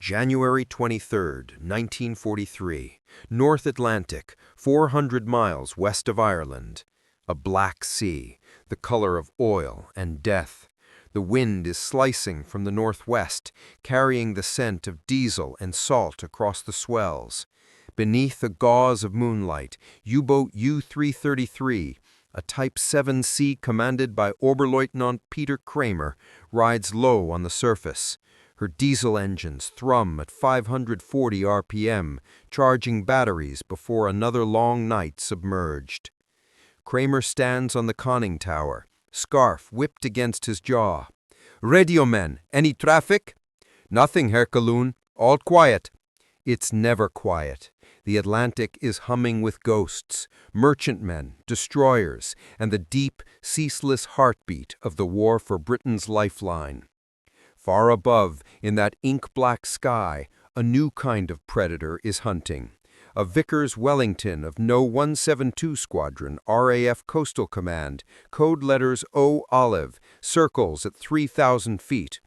January 23, 1943, North Atlantic, 400 miles west of Ireland. A black sea, the color of oil and death. The wind is slicing from the northwest, carrying the scent of diesel and salt across the swells. Beneath a gauze of moonlight, U-boat U-333, a Type 7C commanded by Oberleutnant Peter Kramer, rides low on the surface. Her diesel engines thrum at 540 RPM, charging batteries before another long night submerged. Kramer stands on the conning tower, scarf whipped against his jaw. "Radio men, any traffic?" "Nothing, Herr Kaloon. All quiet." It's never quiet. The Atlantic is humming with ghosts, merchantmen, destroyers, and the deep, ceaseless heartbeat of the war for Britain's lifeline. Far above, in that ink-black sky, a new kind of predator is hunting. A Vickers Wellington of No. 172 Squadron, RAF Coastal Command, code letters O Olive, circles at 3,000 feet.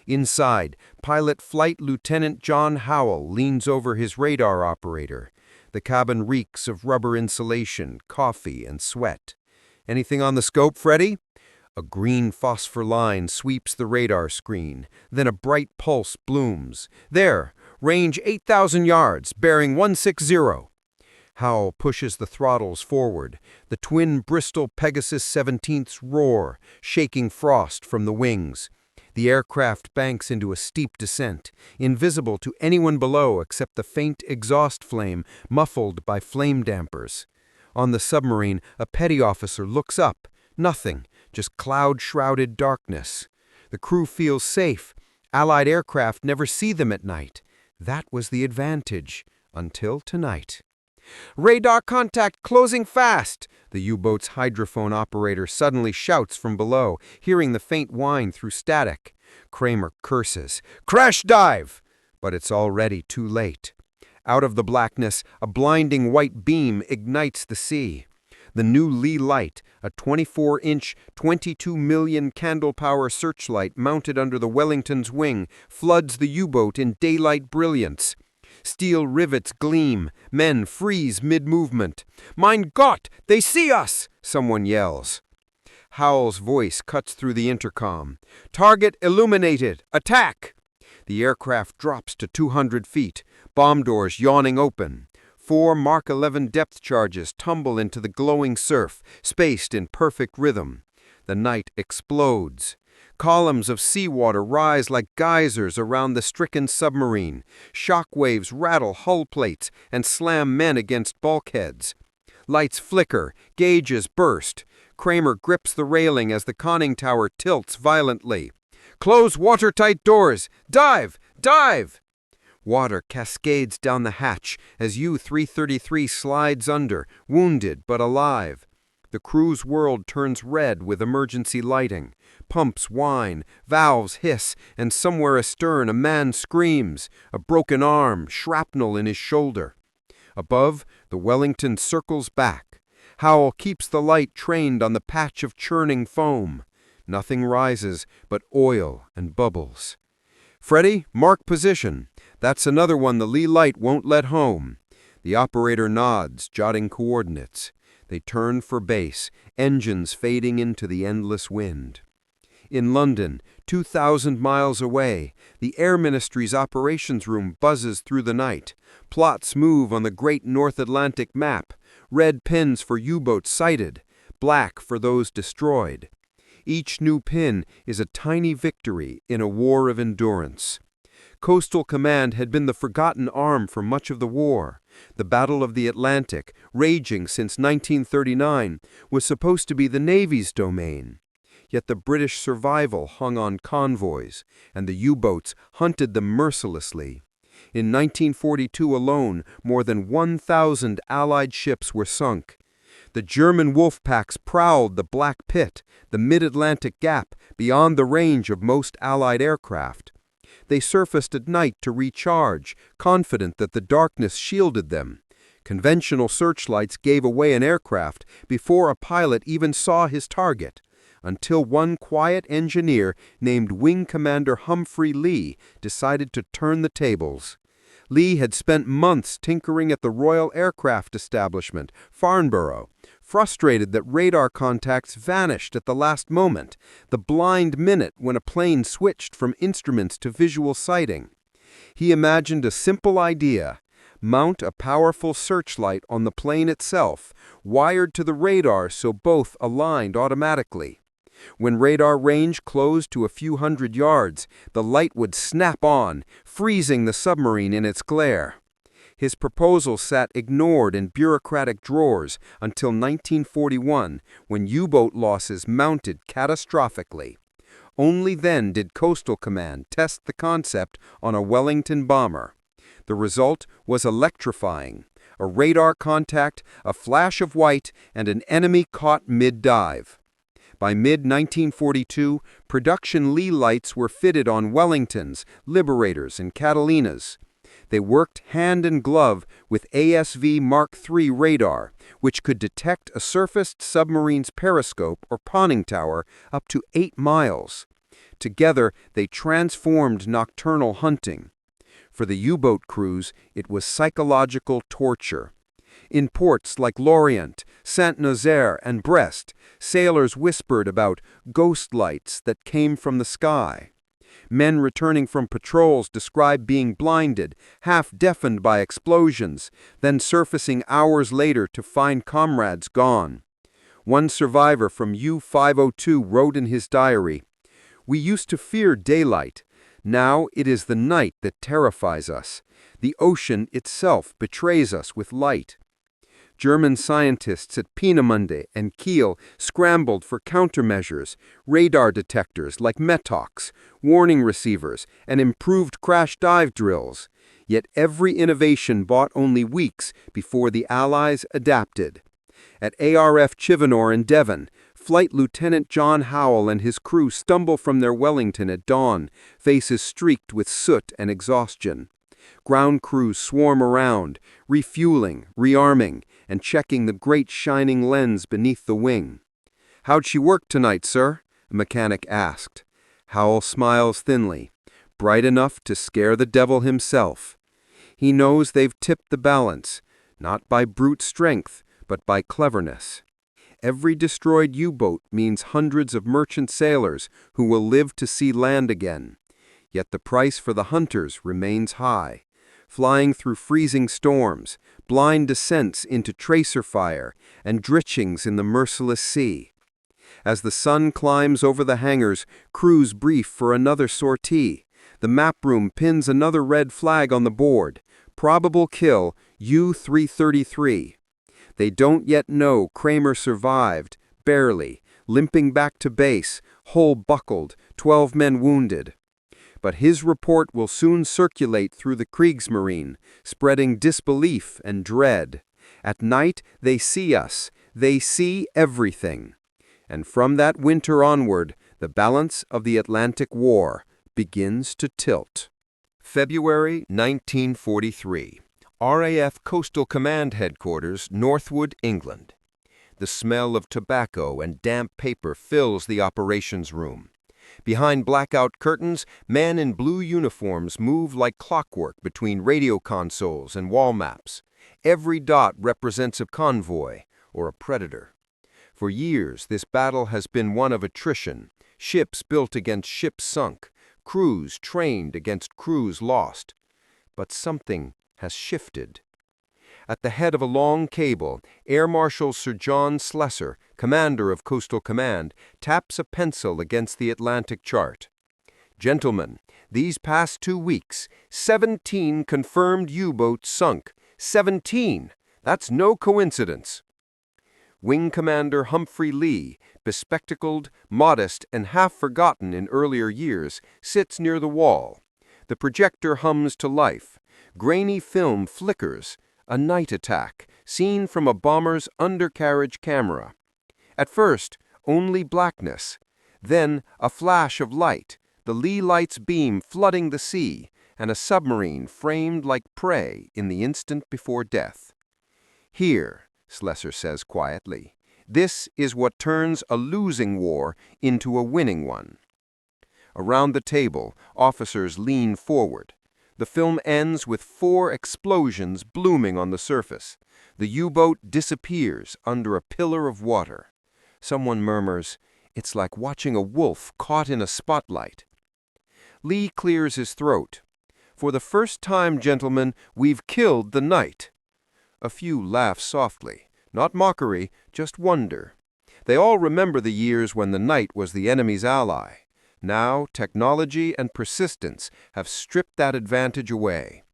Inside, Pilot Flight Lieutenant John Howell leans over his radar operator. The cabin reeks of rubber insulation, coffee, and sweat. "Anything on the scope, Freddie?" A green phosphor line sweeps the radar screen. Then a bright pulse blooms. "There! Range 8,000 yards, bearing 160. Howell pushes the throttles forward. The twin Bristol Pegasus 17ths roar, shaking frost from the wings. The aircraft banks into a steep descent, invisible to anyone below except the faint exhaust flame muffled by flame dampers. On the submarine, a petty officer looks up. Nothing, just cloud-shrouded darkness. The crew feels safe. Allied aircraft never see them at night. That was the advantage, until tonight. "Radar contact closing fast!" The U-boat's hydrophone operator suddenly shouts from below, hearing the faint whine through static. Kramer curses. "Crash dive!" But it's already too late. Out of the blackness, a blinding white beam ignites the sea. The new Leigh Light, a 24-inch, 22 million candle-power searchlight mounted under the Wellington's wing, floods the U-boat in daylight brilliance. Steel rivets gleam. Men freeze mid-movement. "Mein Gott, they see us!" someone yells. Howell's voice cuts through the intercom. "Target illuminated! Attack!" The aircraft drops to 200 feet, bomb doors yawning open. 4 Mark 11 depth charges tumble into the glowing surf, spaced in perfect rhythm. The night explodes. Columns of seawater rise like geysers around the stricken submarine. Shock waves rattle hull plates and slam men against bulkheads. Lights flicker, gauges burst. Kramer grips the railing as the conning tower tilts violently. "Close watertight doors! Dive! Dive!" Water cascades down the hatch as U-333 slides under, wounded but alive. The crew's world turns red with emergency lighting. Pumps whine, valves hiss, and somewhere astern a man screams, a broken arm, shrapnel in his shoulder. Above, the Wellington circles back. Howell keeps the light trained on the patch of churning foam. Nothing rises but oil and bubbles. "Freddie, mark position. That's another one the Leigh Light won't let home." The operator nods, jotting coordinates. They turn for base, engines fading into the endless wind. In London, 2,000 miles away, the Air Ministry's operations room buzzes through the night. Plots move on the great North Atlantic map. Red pins for U-boats sighted, black for those destroyed. Each new pin is a tiny victory in a war of endurance. Coastal Command had been the forgotten arm for much of the war. The Battle of the Atlantic, raging since 1939, was supposed to be the Navy's domain. Yet the British survival hung on convoys, and the U-boats hunted them mercilessly. In 1942 alone, more than 1,000 Allied ships were sunk. The German wolfpacks prowled the Black Pit, the mid-Atlantic gap, beyond the range of most Allied aircraft. They surfaced at night to recharge, confident that the darkness shielded them. Conventional searchlights gave away an aircraft before a pilot even saw his target. until one quiet engineer named Wing Commander Humphrey Leigh decided to turn the tables. Leigh had spent months tinkering at the Royal Aircraft Establishment, Farnborough, frustrated that radar contacts vanished at the last moment, the blind minute when a plane switched from instruments to visual sighting. He imagined a simple idea: mount a powerful searchlight on the plane itself, wired to the radar so both aligned automatically. When radar range closed to a few hundred yards, the light would snap on, freezing the submarine in its glare. His proposal sat ignored in bureaucratic drawers until 1941, when U-boat losses mounted catastrophically. Only then did Coastal Command test the concept on a Wellington bomber. The result was electrifying: a radar contact, a flash of white, and an enemy caught mid-dive. By mid-1942, production Leigh Lights were fitted on Wellingtons, Liberators, and Catalinas. They worked hand in glove with ASV Mark III radar, which could detect a surfaced submarine's periscope or conning tower up to 8 miles. Together, they transformed nocturnal hunting. For the U-boat crews, it was psychological torture. In ports like Lorient, Saint-Nazaire, and Brest, sailors whispered about ghost lights that came from the sky. Men returning from patrols described being blinded, half-deafened by explosions, then surfacing hours later to find comrades gone. One survivor from U-502 wrote in his diary, "We used to fear daylight. Now it is the night that terrifies us. The ocean itself betrays us with light." German scientists at Peenemünde and Kiel scrambled for countermeasures, radar detectors like METOX, warning receivers, and improved crash dive drills. Yet every innovation bought only weeks before the Allies adapted. At ARF Chivanor in Devon, Flight Lieutenant John Howell and his crew stumble from their Wellington at dawn, faces streaked with soot and exhaustion. Ground crews swarm around, refueling, rearming, and checking the great shining lens beneath the wing. "How'd she work tonight, sir?" a mechanic asked. Howell smiles thinly, bright enough to scare the devil himself. He knows they've tipped the balance, not by brute strength, but by cleverness. Every destroyed U-boat means hundreds of merchant sailors who will live to see land again. Yet the price for the hunters remains high. Flying through freezing storms, blind descents into tracer fire, and dritchings in the merciless sea. As the sun climbs over the hangars, crews brief for another sortie. The map room pins another red flag on the board. Probable kill, U-333. They don't yet know Kramer survived, barely, limping back to base, hull buckled, 12 men wounded. But his report will soon circulate through the Kriegsmarine, spreading disbelief and dread. At night, they see us. They see everything. And from that winter onward, the balance of the Atlantic War begins to tilt. February 1943. RAF Coastal Command Headquarters, Northwood, England. The smell of tobacco and damp paper fills the operations room. Behind blackout curtains, men in blue uniforms move like clockwork between radio consoles and wall maps. Every dot represents a convoy or a predator. For years, this battle has been one of attrition, ships built against ships sunk, crews trained against crews lost. But something has shifted. At the head of a long cable, Air Marshal Sir John Slessor, commander of Coastal Command, taps a pencil against the Atlantic chart. "Gentlemen, these past 2 weeks, 17 confirmed U-boats sunk. 17! That's no coincidence." Wing Commander Humphrey Leigh, bespectacled, modest, and half forgotten in earlier years, sits near the wall. The projector hums to life. Grainy film flickers. A night attack, seen from a bomber's undercarriage camera. At first, only blackness. Then, a flash of light, the Leigh Light's beam flooding the sea, and a submarine framed like prey in the instant before death. "Here," Slessor says quietly, This is what turns a losing war into a winning one. Around the table, officers lean forward. The film ends with 4 explosions blooming on the surface. The U-boat disappears under a pillar of water. Someone murmurs, "It's like watching a wolf caught in a spotlight." Leigh clears his throat. "For the first time, gentlemen, we've killed the night." A few laugh softly, not mockery, just wonder. They all remember the years when the night was the enemy's ally. Now, technology and persistence have stripped that advantage away.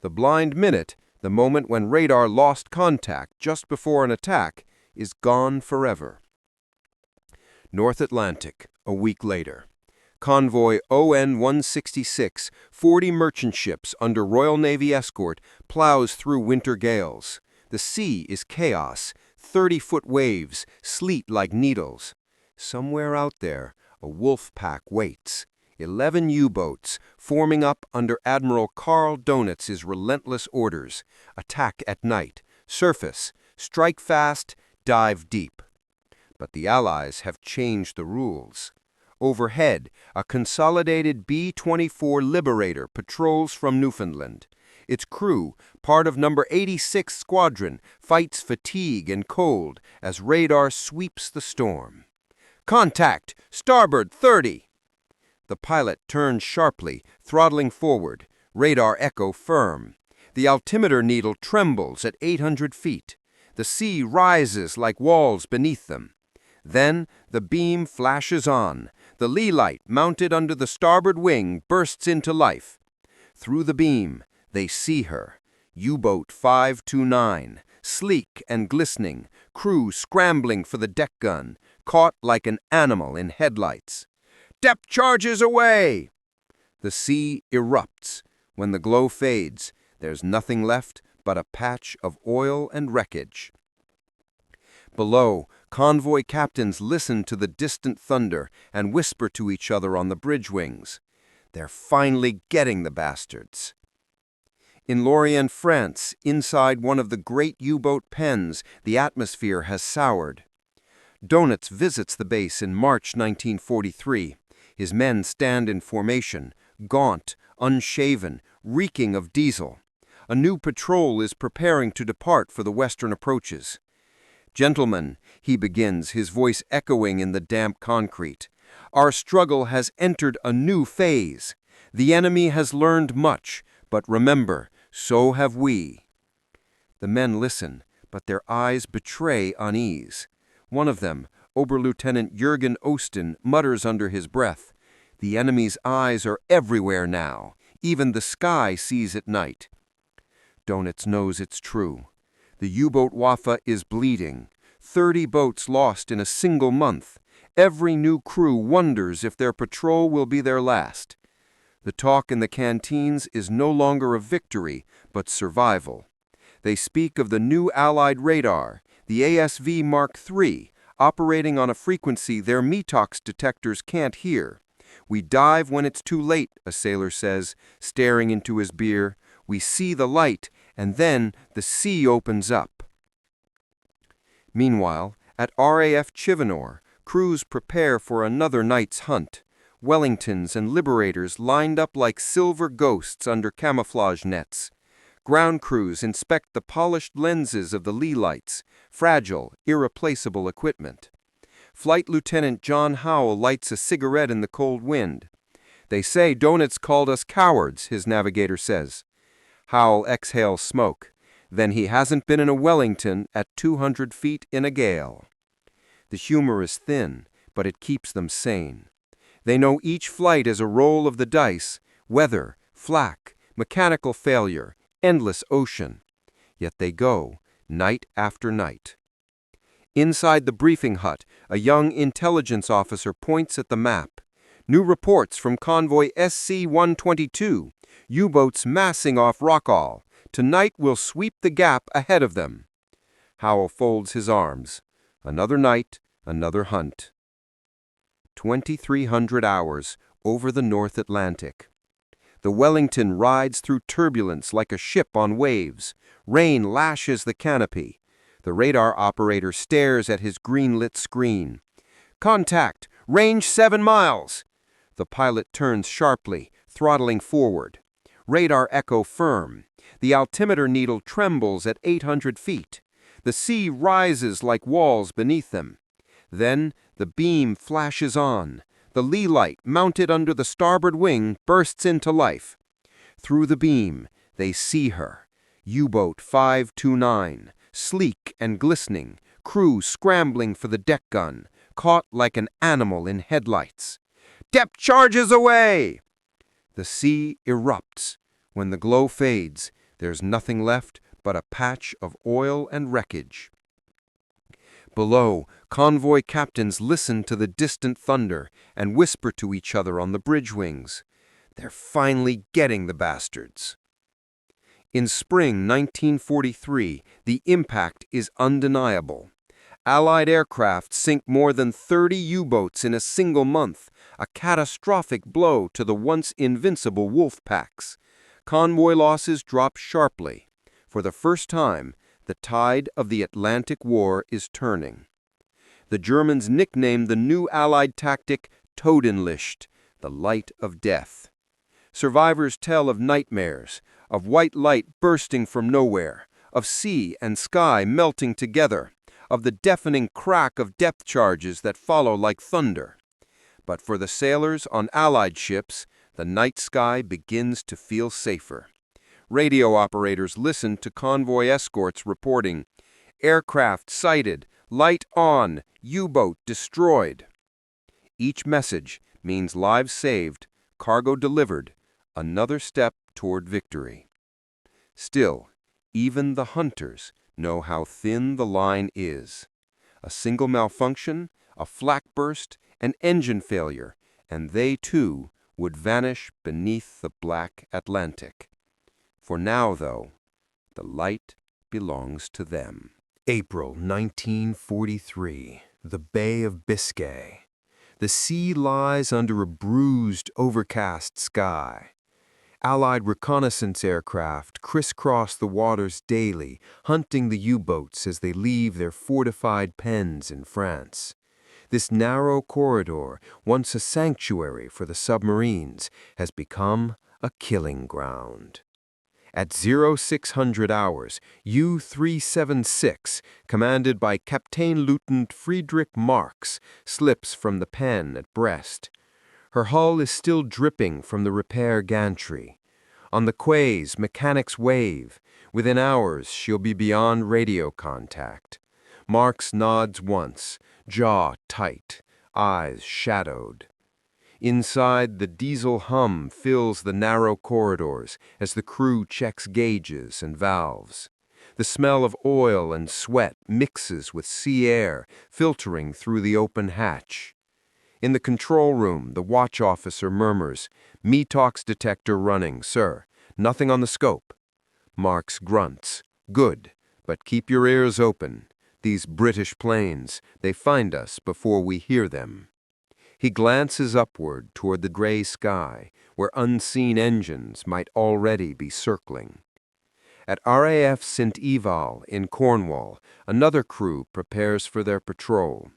The blind minute, the moment when radar lost contact just before an attack, is gone forever. North Atlantic, a week later. Convoy ON-166, 40 merchant ships under Royal Navy escort, plows through winter gales. The sea is chaos, 30-foot waves, sleet like needles. Somewhere out there, a wolf pack waits. 11 U-boats, forming up under Admiral Karl Donitz's relentless orders. Attack at night, surface, strike fast, dive deep. But the Allies have changed the rules. Overhead, a consolidated B-24 Liberator patrols from Newfoundland. Its crew, part of No. 86 Squadron, fights fatigue and cold as radar sweeps the storm. "Contact! Starboard 30!" The pilot turns sharply, throttling forward. Radar echo firm. The altimeter needle trembles at 800 feet. The sea rises like walls beneath them. Then the beam flashes on. The Leigh Light, mounted under the starboard wing, bursts into life. Through the beam, they see her. U-boat 529, sleek and glistening, crew scrambling for the deck gun, caught like an animal in headlights. "Depth charges away!" The sea erupts. When the glow fades, there's nothing left but a patch of oil and wreckage. Below, convoy captains listen to the distant thunder and whisper to each other on the bridge wings. They're finally getting the bastards. In Lorient, France, inside one of the great U-boat pens, the atmosphere has soured. Donitz visits the base in March 1943. His men stand in formation, gaunt, unshaven, reeking of diesel. A new patrol is preparing to depart for the western approaches. "Gentlemen," he begins, his voice echoing in the damp concrete, "our struggle has entered a new phase. The enemy has learned much, but remember, so have we." The men listen, but their eyes betray unease. One of them, Oberlieutenant Jürgen Osten, mutters under his breath, "The enemy's eyes are everywhere now. Even the sky sees at night." Donitz knows it's true. The U-boat Waffe is bleeding. 30 boats lost in a single month. Every new crew wonders if their patrol will be their last. The talk in the canteens is no longer of victory, but survival. They speak of the new Allied radar, the ASV Mark III, operating on a frequency their METOX detectors can't hear. "We dive when it's too late," a sailor says, staring into his beer. "We see the light, and then the sea opens up." Meanwhile, at RAF Chivanor, crews prepare for another night's hunt. Wellingtons and Liberators lined up like silver ghosts under camouflage nets. Ground crews inspect the polished lenses of the Leigh Lights, fragile, irreplaceable equipment. Flight Lieutenant John Howell lights a cigarette in the cold wind. "They say Donitz called us cowards," his navigator says. Howell exhales smoke. "Then he hasn't been in a Wellington at 200 feet in a gale." The humor is thin, but it keeps them sane. They know each flight is a roll of the dice, weather, flak, mechanical failure, endless ocean. Yet they go, night after night. Inside the briefing hut, a young intelligence officer points at the map. "New reports from convoy SC-122. U-boats massing off Rockall. Tonight we'll sweep the gap ahead of them." Howell folds his arms. Another night, another hunt. 2,300 hours over the North Atlantic. The Wellington rides through turbulence like a ship on waves. Rain lashes the canopy. The radar operator stares at his green-lit screen. "Contact! Range 7 miles!" The pilot turns sharply, throttling forward. Radar echo firm. The altimeter needle trembles at 800 feet. The sea rises like walls beneath them. Then the beam flashes on. The Leigh Light, mounted under the starboard wing, bursts into life. Through the beam, they see her. U-boat 529, sleek and glistening, crew scrambling for the deck gun, caught like an animal in headlights. "Depth charges away!" The sea erupts. When the glow fades, there's nothing left but a patch of oil and wreckage. Below, convoy captains listen to the distant thunder and whisper to each other on the bridge wings. They're finally getting the bastards. In spring 1943, the impact is undeniable. Allied aircraft sink more than 30 U-boats in a single month, a catastrophic blow to the once invincible wolfpacks. Convoy losses drop sharply. For the first time, the tide of the Atlantic War is turning. The Germans nicknamed the new Allied tactic Totenlicht, the light of death. Survivors tell of nightmares, of white light bursting from nowhere, of sea and sky melting together, of the deafening crack of depth charges that follow like thunder. But for the sailors on Allied ships, the night sky begins to feel safer. Radio operators listen to convoy escorts reporting, "Aircraft sighted, light on, U-boat destroyed." Each message means lives saved, cargo delivered, another step toward victory. Still, even the hunters know how thin the line is. A single malfunction, a flak burst, an engine failure, and they too would vanish beneath the black Atlantic. For now, though, the light belongs to them. April 1943, the Bay of Biscay. The sea lies under a bruised, overcast sky. Allied reconnaissance aircraft crisscross the waters daily, hunting the U-boats as they leave their fortified pens in France. This narrow corridor, once a sanctuary for the submarines, has become a killing ground. At 0600 hours, U-376, commanded by Kapitänleutnant Friedrich Marx, slips from the pen at Brest. Her hull is still dripping from the repair gantry. On the quays, mechanics wave. Within hours, she'll be beyond radio contact. Marx nods once, jaw tight, eyes shadowed. Inside, the diesel hum fills the narrow corridors as the crew checks gauges and valves. The smell of oil and sweat mixes with sea air, filtering through the open hatch. In the control room, the watch officer murmurs, "METOX detector running, sir. Nothing on the scope." Marx grunts, "Good, but keep your ears open. These British planes, they find us before we hear them." He glances upward toward the gray sky, where unseen engines might already be circling. At RAF St. Ival in Cornwall, another crew prepares for their patrol.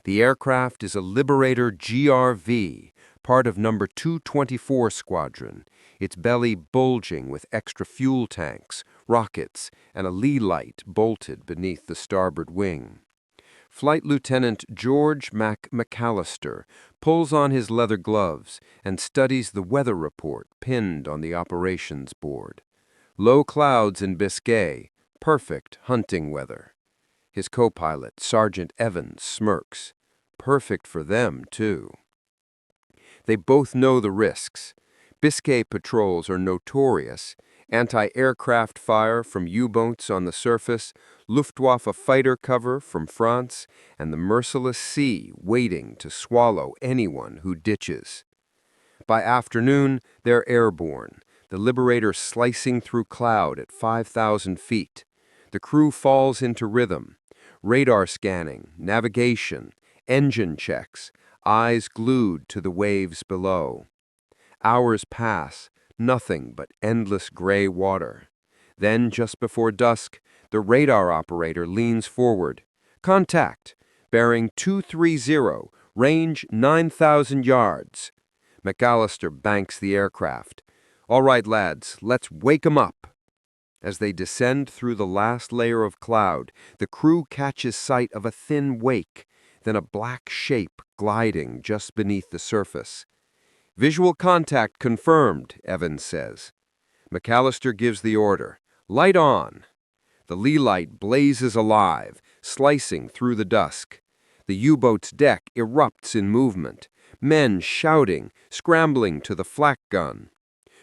The aircraft is a Liberator GRV, part of No. 224 Squadron, its belly bulging with extra fuel tanks, rockets, and a Leigh Light bolted beneath the starboard wing. Flight Lieutenant George McAllister pulls on his leather gloves and studies the weather report pinned on the operations board. Low clouds in Biscay, perfect hunting weather. His co-pilot, Sergeant Evans, smirks. Perfect for them, too. They both know the risks. Biscay patrols are notorious. Anti-aircraft fire from U-boats on the surface, Luftwaffe fighter cover from France, and the merciless sea waiting to swallow anyone who ditches. By afternoon, they're airborne, the Liberator slicing through cloud at 5,000 feet. The crew falls into rhythm. Radar scanning, navigation, engine checks, eyes glued to the waves below. Hours pass, nothing but endless gray water. Then, just before dusk, the radar operator leans forward. Contact, bearing 230, range 9,000 yards. McAllister banks the aircraft. All right, lads, let's wake 'em up. As they descend through the last layer of cloud, the crew catches sight of a thin wake, then a black shape gliding just beneath the surface. Visual contact confirmed, Evans says. McAllister gives the order. Light on. The Leigh Light blazes alive, slicing through the dusk. The U-boat's deck erupts in movement, men shouting, scrambling to the flak gun.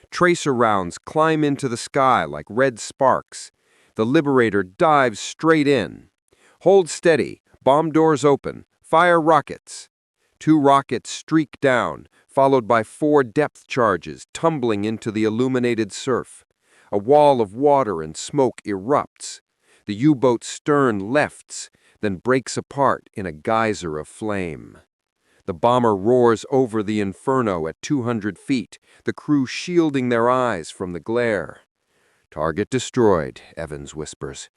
Tracer rounds climb into the sky like red sparks. The Liberator dives straight in. Hold steady, bomb doors open, fire rockets. 2 rockets streak down, followed by 4 depth charges tumbling into the illuminated surf. A wall of water and smoke erupts. The U-boat's stern lefts, then breaks apart in a geyser of flame. The bomber roars over the inferno at 200 feet, the crew shielding their eyes from the glare. Target destroyed, Evans whispers.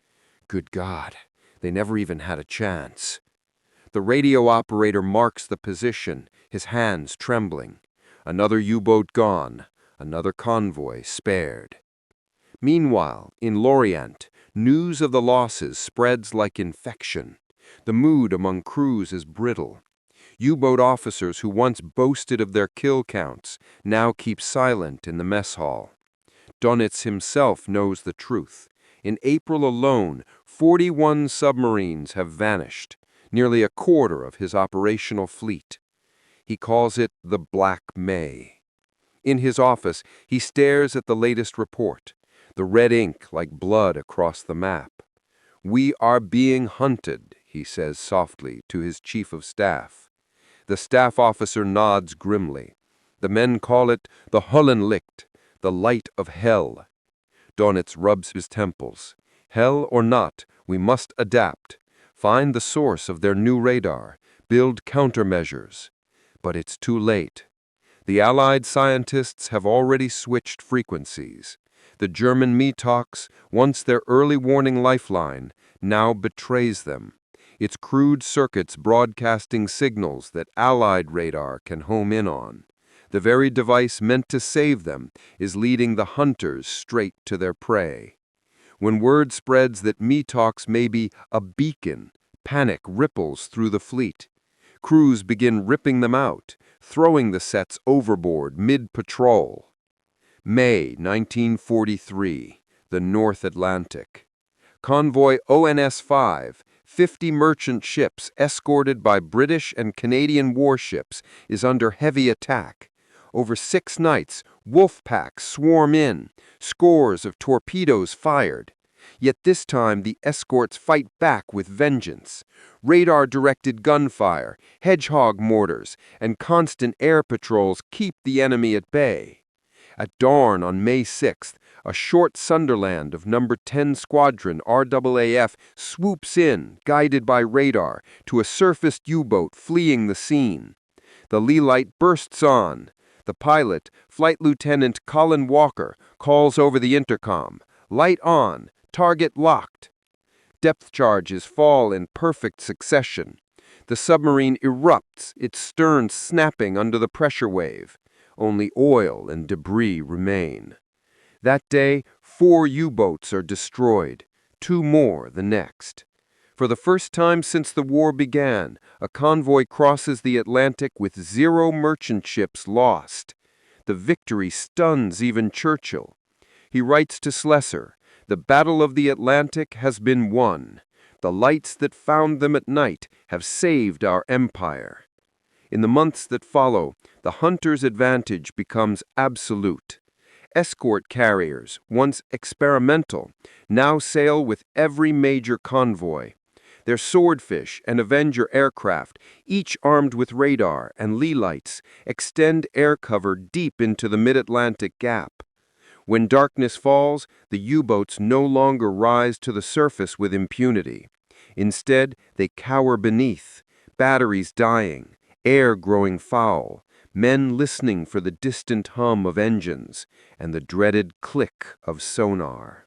Good God, they never even had a chance. The radio operator marks the position, his hands trembling. Another U-boat gone, another convoy spared. Meanwhile, in Lorient, news of the losses spreads like infection. The mood among crews is brittle. U-boat officers who once boasted of their kill counts now keep silent in the mess hall. Dönitz himself knows the truth. In April alone, 41 submarines have vanished, nearly a quarter of his operational fleet. He calls it the Black May. In his office, he stares at the latest report, the red ink like blood across the map. We are being hunted, he says softly to his chief of staff. The staff officer nods grimly. The men call it the Höllenlicht, the light of hell. Dönitz rubs his temples. Hell or not, we must adapt. Find the source of their new radar. Build countermeasures. But it's too late. The Allied scientists have already switched frequencies. The German METOX, once their early warning lifeline, now betrays them. Its crude circuits broadcasting signals that Allied radar can home in on. The very device meant to save them is leading the hunters straight to their prey. When word spreads that METOX may be a beacon, panic ripples through the fleet. Crews begin ripping them out, throwing the sets overboard mid-patrol. May 1943, the North Atlantic. Convoy ONS-5, 50 merchant ships escorted by British and Canadian warships, is under heavy attack. Over 6 nights, wolfpacks swarm in, scores of torpedoes fired. Yet this time the escorts fight back with vengeance. Radar-directed gunfire, hedgehog mortars, and constant air patrols keep the enemy at bay. At dawn on May 6th, a short Sunderland of No. 10 Squadron RAAF swoops in, guided by radar, to a surfaced U-boat fleeing the scene. The Leigh Light bursts on. The pilot, Flight Lieutenant Colin Walker, calls over the intercom. Light on, target locked. Depth charges fall in perfect succession. The submarine erupts, its stern snapping under the pressure wave. Only oil and debris remain. That day, 4 U-boats are destroyed, 2 more the next. For the first time since the war began, a convoy crosses the Atlantic with 0 merchant ships lost. The victory stuns even Churchill. He writes to Slessor, "The Battle of the Atlantic has been won. The lights that found them at night have saved our empire." In the months that follow, the hunter's advantage becomes absolute. Escort carriers, once experimental, now sail with every major convoy. Their Swordfish and Avenger aircraft, each armed with radar and Leigh Lights, extend air cover deep into the mid-Atlantic gap. When darkness falls, the U-boats no longer rise to the surface with impunity. Instead, they cower beneath, batteries dying, air growing foul, men listening for the distant hum of engines and the dreaded click of sonar.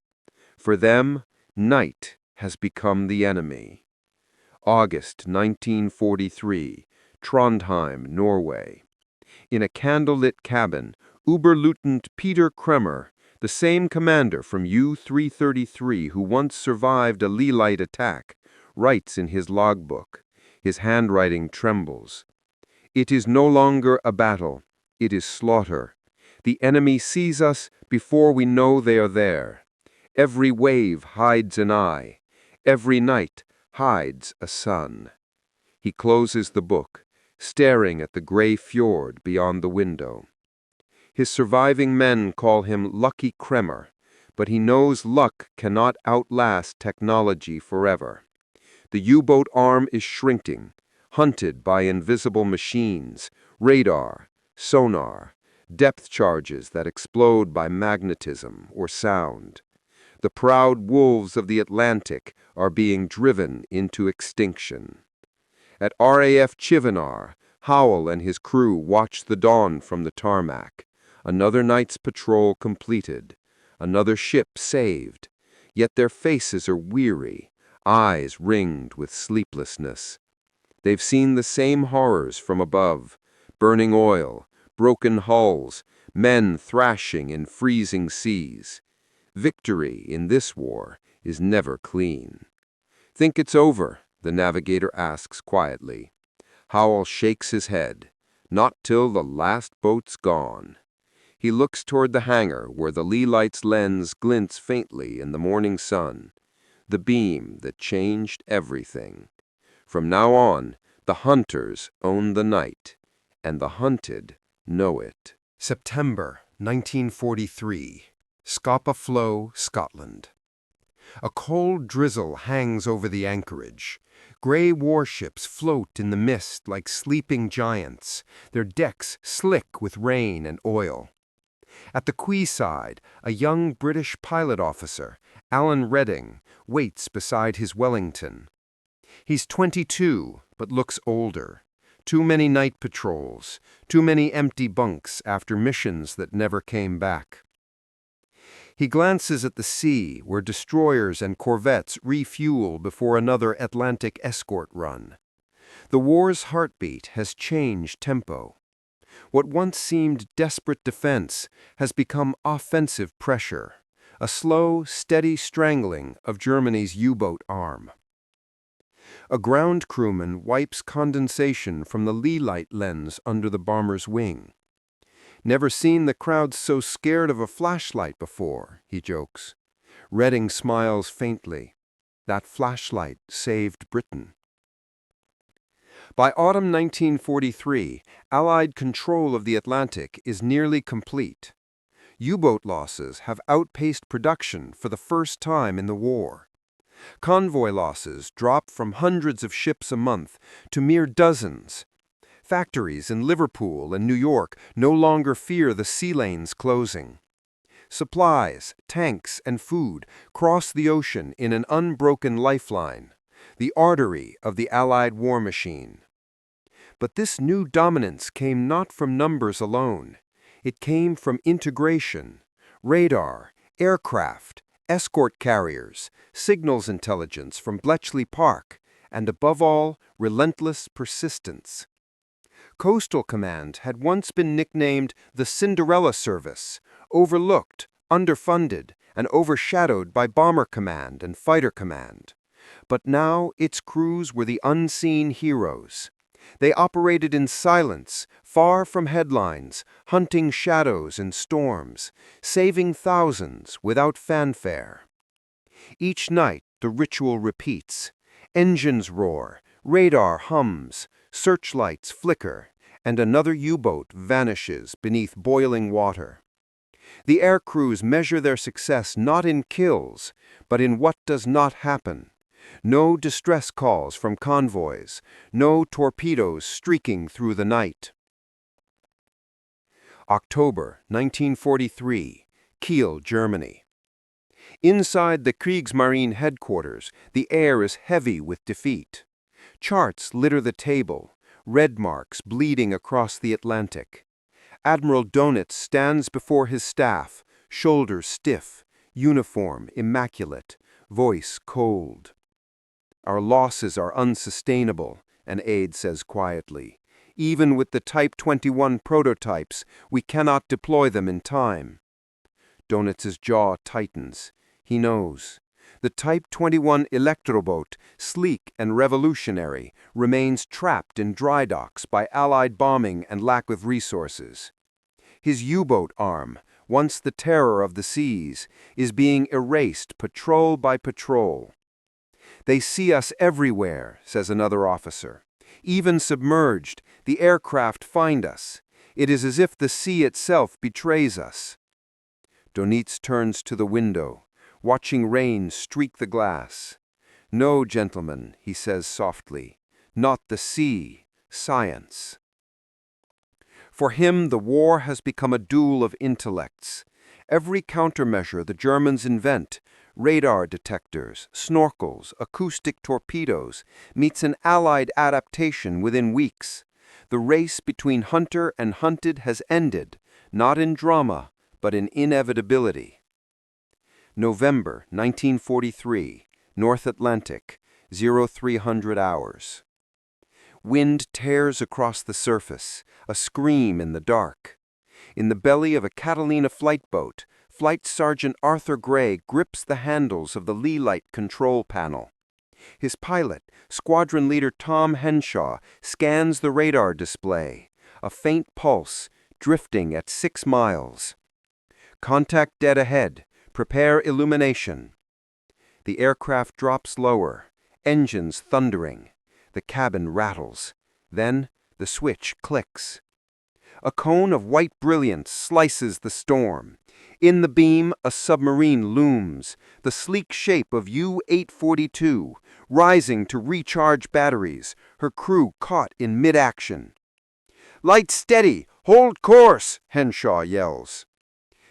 For them, night has become the enemy. August 1943, Trondheim, Norway. In a candlelit cabin, Oberleutnant Peter Kremer, the same commander from U-333 who once survived a Leigh Light attack, writes in his logbook. His handwriting trembles. "It is no longer a battle. It is slaughter. The enemy sees us before we know they are there. Every wave hides an eye. Every night hides a sun." He closes the book, staring at the gray fjord beyond the window. His surviving men call him Lucky Kremer, but he knows luck cannot outlast technology forever. The U-boat arm is shrinking, hunted by invisible machines, radar, sonar, depth charges that explode by magnetism or sound. The proud wolves of the Atlantic are being driven into extinction. At RAF Chivenar, Howell and his crew watch the dawn from the tarmac. Another night's patrol completed. Another ship saved. Yet their faces are weary, eyes ringed with sleeplessness. They've seen the same horrors from above: burning oil, broken hulls, men thrashing in freezing seas. Victory in this war is never clean. "Think it's over?" the navigator asks quietly. Howell shakes his head. "Not till the last boat's gone." He looks toward the hangar where the Leigh Light's lens glints faintly in the morning sun, the beam that changed everything. From now on, the hunters own the night, and the hunted know it. September 1943, Scapa Flow, Scotland. A cold drizzle hangs over the anchorage. Gray warships float in the mist like sleeping giants, their decks slick with rain and oil. At the quayside, a young British pilot officer, Alan Redding, waits beside his Wellington. He's 22, but looks older. Too many night patrols, too many empty bunks after missions that never came back. He glances at the sea, where destroyers and corvettes refuel before another Atlantic escort run. The war's heartbeat has changed tempo. What once seemed desperate defense has become offensive pressure, a slow, steady strangling of Germany's U-boat arm. A ground crewman wipes condensation from the Leigh Light lens under the bomber's wing. "Never seen the crowd so scared of a flashlight before," he jokes. Redding smiles faintly. That flashlight saved Britain. By autumn 1943, Allied control of the Atlantic is nearly complete. U-boat losses have outpaced production for the first time in the war. Convoy losses drop from hundreds of ships a month to mere dozens. Factories in Liverpool and New York no longer fear the sea lanes closing. Supplies, tanks, and food cross the ocean in an unbroken lifeline, the artery of the Allied war machine. But this new dominance came not from numbers alone. It came from integration, radar, aircraft, escort carriers, signals intelligence from Bletchley Park, and above all, relentless persistence. Coastal Command had once been nicknamed the Cinderella Service, overlooked, underfunded, and overshadowed by Bomber Command and Fighter Command. But now its crews were the unseen heroes. They operated in silence, far from headlines, hunting shadows in storms, saving thousands without fanfare. Each night the ritual repeats. Engines roar, radar hums, searchlights flicker, and another U-boat vanishes beneath boiling water. The air crews measure their success not in kills, but in what does not happen. No distress calls from convoys, no torpedoes streaking through the night. October 1943, Kiel, Germany. Inside the Kriegsmarine headquarters, the air is heavy with defeat. Charts litter the table, red marks bleeding across the Atlantic. Admiral Donitz stands before his staff, shoulders stiff, Uniform immaculate, voice cold. Our losses are unsustainable, an aide says quietly. Even with the Type 21 prototypes, we cannot deploy them in time. Donitz's jaw tightens. He knows. The Type 21 electroboat, sleek and revolutionary, remains trapped in dry docks by Allied bombing and lack of resources. His U-boat arm, once the terror of the seas, is being erased patrol by patrol. They see us everywhere, says another officer. Even submerged, the aircraft find us. It is as if the sea itself betrays us. Donitz turns to the window, watching rain streak the glass. No, gentlemen, he says softly, not the sea, science. For him, the war has become a duel of intellects. Every countermeasure the Germans invent, radar detectors, snorkels, acoustic torpedoes, meets an Allied adaptation within weeks. The race between hunter and hunted has ended, not in drama, but in inevitability. November 1943, North Atlantic, 0300 hours. Wind tears across the surface, a scream in the dark. In the belly of a Catalina flight boat, Flight Sergeant Arthur Gray grips the handles of the Leigh Light control panel. His pilot, Squadron Leader Tom Henshaw, scans the radar display, a faint pulse, drifting at 6 miles. Contact dead ahead. Prepare illumination. The aircraft drops lower, engines thundering. The cabin rattles. Then the switch clicks. A cone of white brilliance slices the storm. In the beam, a submarine looms, the sleek shape of U-842, rising to recharge batteries, her crew caught in mid-action. "Light steady! Hold course!" Henshaw yells.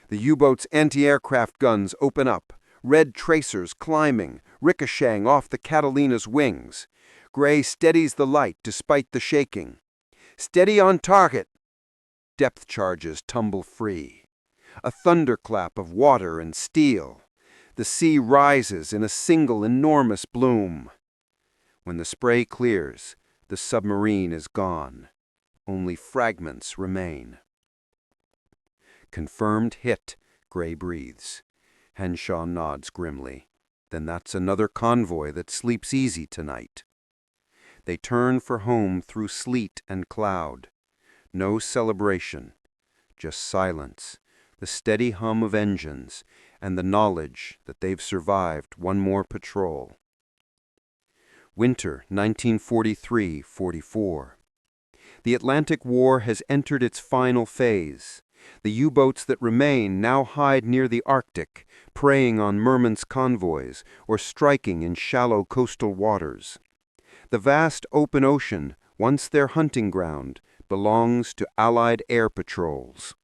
The U-boat's anti-aircraft guns open up, red tracers climbing, ricocheting off the Catalina's wings. Gray steadies the light despite the shaking. "Steady on target!" Depth charges tumble free. A thunderclap of water and steel. The sea rises in a single enormous bloom. When the spray clears, the submarine is gone. Only fragments remain. "Confirmed hit," Gray breathes. Henshaw nods grimly. "Then that's another convoy that sleeps easy tonight." They turn for home through sleet and cloud. No celebration, just silence, the steady hum of engines, and the knowledge that they've survived one more patrol. Winter 1943-44. The Atlantic War has entered its final phase. The U-boats that remain now hide near the Arctic, preying on Murmansk convoys or striking in shallow coastal waters. The vast open ocean, once their hunting ground, belongs to Allied air patrols.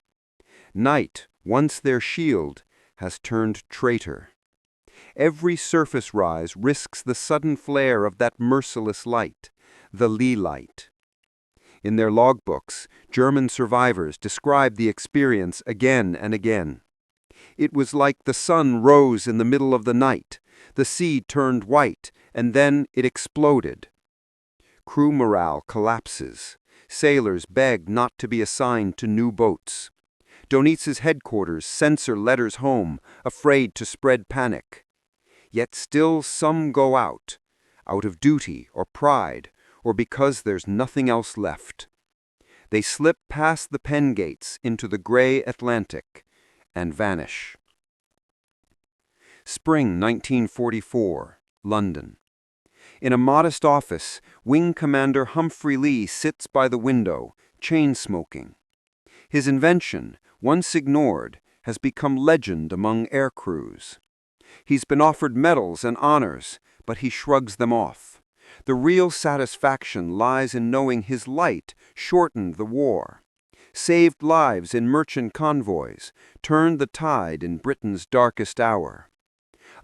Night, once their shield, has turned traitor. Every surface rise risks the sudden flare of that merciless light, the Leigh Light. In their logbooks, German survivors describe the experience again and again. It was like the sun rose in the middle of the night, the sea turned white, and then it exploded. Crew morale collapses. Sailors beg not to be assigned to new boats. Donitz's headquarters censor letters home, afraid to spread panic. Yet still some go out of duty or pride, or because there's nothing else left. They slip past the pen gates into the gray Atlantic and vanish. Spring 1944, London. In a modest office, Wing Commander Humphrey Lee sits by the window, chain-smoking. His invention, once ignored, has become legend among air crews. He's been offered medals and honors, but he shrugs them off. The real satisfaction lies in knowing his light shortened the war, saved lives in merchant convoys, turned the tide in Britain's darkest hour.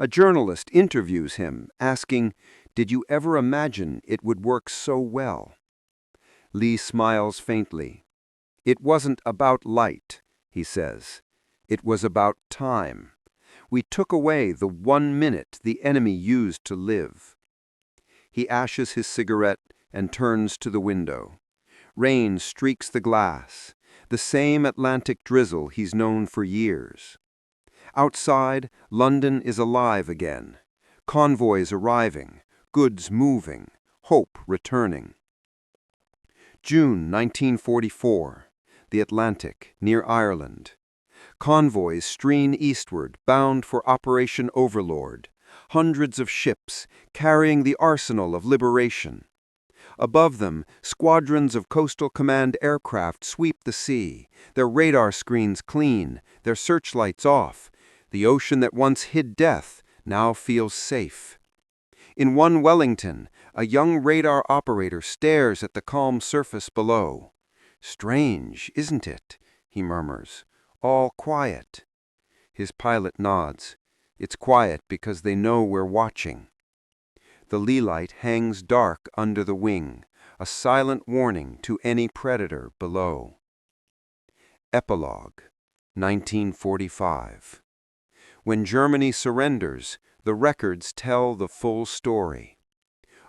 A journalist interviews him, asking, "Did you ever imagine it would work so well?" Lee smiles faintly. "It wasn't about light," he says. "It was about time. We took away the 1 minute the enemy used to live." He ashes his cigarette and turns to the window. Rain streaks the glass, the same Atlantic drizzle he's known for years. Outside, London is alive again. Convoys arriving, goods moving, hope returning. June 1944, the Atlantic, near Ireland. Convoys stream eastward, bound for Operation Overlord. Hundreds of ships, carrying the arsenal of liberation. Above them, squadrons of Coastal Command aircraft sweep the sea, their radar screens clean, their searchlights off. The ocean that once hid death now feels safe. In one Wellington, a young radar operator stares at the calm surface below. "Strange, isn't it?" he murmurs. "All quiet." His pilot nods. "It's quiet because they know we're watching." The Leigh Light hangs dark under the wing, a silent warning to any predator below. Epilogue, 1945. When Germany surrenders, the records tell the full story.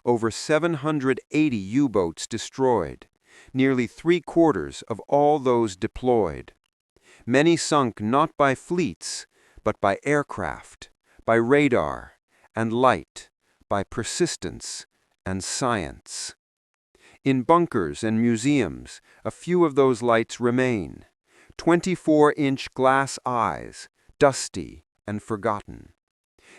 Over 780 U-boats destroyed, nearly 3/4 of all those deployed. Many sunk not by fleets, but by aircraft, by radar and light, by persistence and science. In bunkers and museums, a few of those lights remain. 24-inch glass eyes, dusty and forgotten.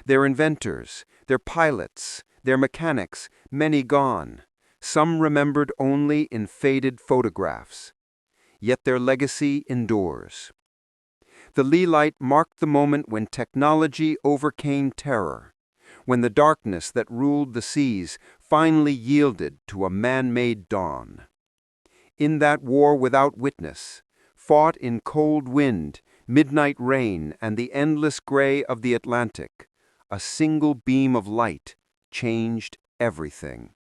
Their inventors, their pilots, their mechanics, many gone, some remembered only in faded photographs. Yet their legacy endures. The Leigh Light marked the moment when technology overcame terror, when the darkness that ruled the seas finally yielded to a man-made dawn. In that war without witness, fought in cold wind, midnight rain, and the endless gray of the Atlantic, a single beam of light changed everything.